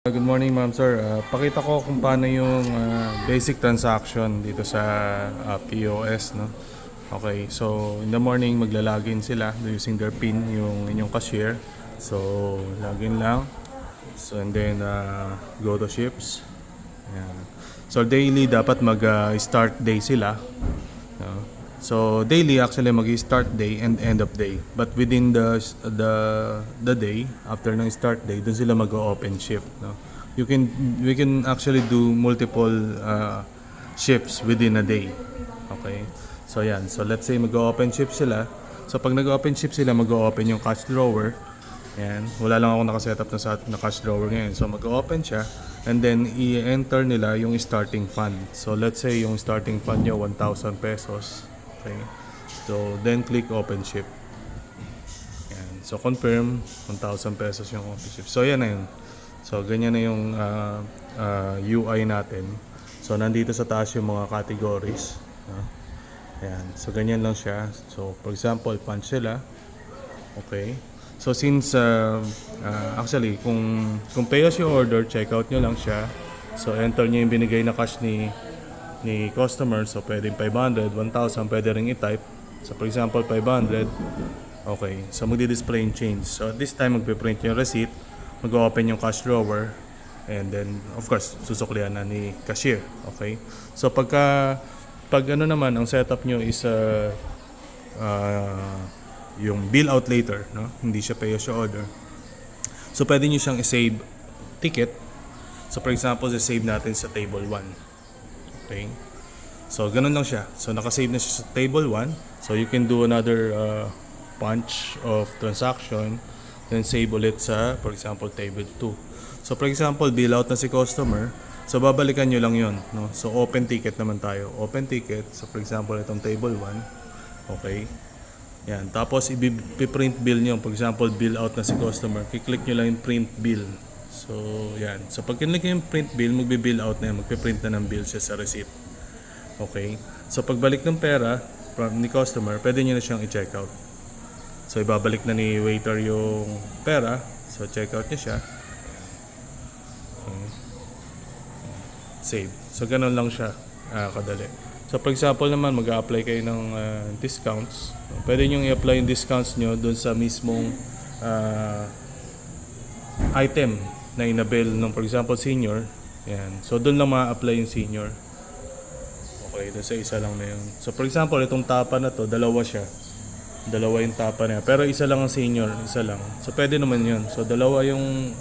Good morning, ma'am, sir. Pakita ko kung paano yung basic transaction dito sa POS, no? Okay, so in the morning magla-login sila using their PIN, yung inyong cashier. So, login lang. So, and then go to ships. Ayan. So, daily dapat mag-start day sila. No? So, daily actually mag-start day and end of day. But within the day, after ng start day, dun sila mag-open shift, no? We can actually do multiple shifts within a day. Okay? So, yan. So, let's say mag-open shift sila. So, pag nag-open shift sila, mag-open yung cash drawer. Yan. Wala lang ako nakasetup na cash drawer ngayon. So, mag-open siya. And then, i-enter nila yung starting fund. So, let's say yung starting fund nyo, 1,000 pesos. Okay. So, then click open shift. Yan. So, confirm, 1,000 pesos yung open shift. So, yan na yun. So, ganyan na yung UI natin. So, nandito sa taas yung mga categories. Yan. So, ganyan lang siya. So, for example, punch sila. Okay. So, since actually, kung pay as you order, check out nyo lang siya. So, enter nyo yung binigay na cash ni customer. So, pwedeng 500, 1,000, pwede rin i-type. So, for example, 500. Okay. So, magdi-display yung change. So, this time, magpiprint yung receipt. Mag-open yung cash drawer. And then, of course, susuklian na ni cashier. Okay. So, pag ano naman, ang setup nyo is yung bill out later, no? Hindi siya pay as you order. So, pwede nyo siyang i-save ticket. So, for example, i-save natin sa table 1. Okay? So, ganun lang siya. So, nakasave na siya sa table 1. So, you can do another punch of transaction. Then, save ulit sa, for example, table 2. So, for example, bill out na si customer. So, babalikan nyo lang yon, no? So, open ticket naman tayo. Open ticket. So, for example, itong table 1. Okay? Yan. Tapos, i-print bill nyo. For example, bill out na si customer. Kiklik nyo lang yung print bill. So, yan. So, pag kinlik nyo yung print bill, magbi-bill out na yan. Magpiprint na ng bill siya sa receipt. Okay? So, pagbalik ng pera ni customer, pwede nyo na siyang i-check out. So, ibabalik na ni waiter yung pera. So, check out niya siya. Okay. Save. So, ganun lang siya kadali. So, for example naman, mag-a-apply kayo ng discounts. Pwede nyo i-apply yung discounts nyo dun sa mismong item na inabil ng, for example, senior. Yan. So, dun lang ma-apply yung senior. Okay, dun sa isa lang na yun. So, for example, itong tapa na to, dalawa siya. Dalawa yung tapa niya. Pero isa lang ang senior, isa lang. So, pwede naman yun. So, dalawa yung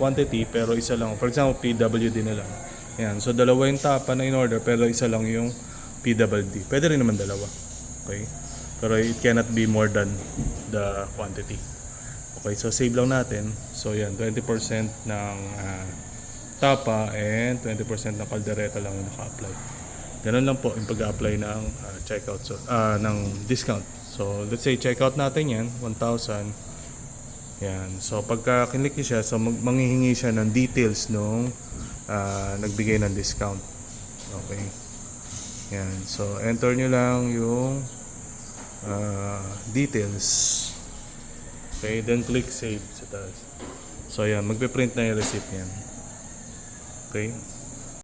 quantity, pero isa lang. For example, PWD na lang. Yan. So, dalawa yung tapa na in order, pero isa lang yung PWD. Pwede rin naman dalawa. Okay? Pero it cannot be more than the quantity. Okay, so save lang natin. So, yan. 20% ng tapa and 20% ng kaldereta lang yung naka-apply. Ganun lang po yung pag-apply ng checkout. So, ng discount. So, let's say checkout natin yan, 1,000. Yan. So, pagka kinlik niyo siya, so manghihingi siya ng details nung nagbigay ng discount. Okay. Yan. So, enter nyo lang yung details. Okay. Then, click save sa taas. So, yan. Magpiprint na yung receipt yan. Okay.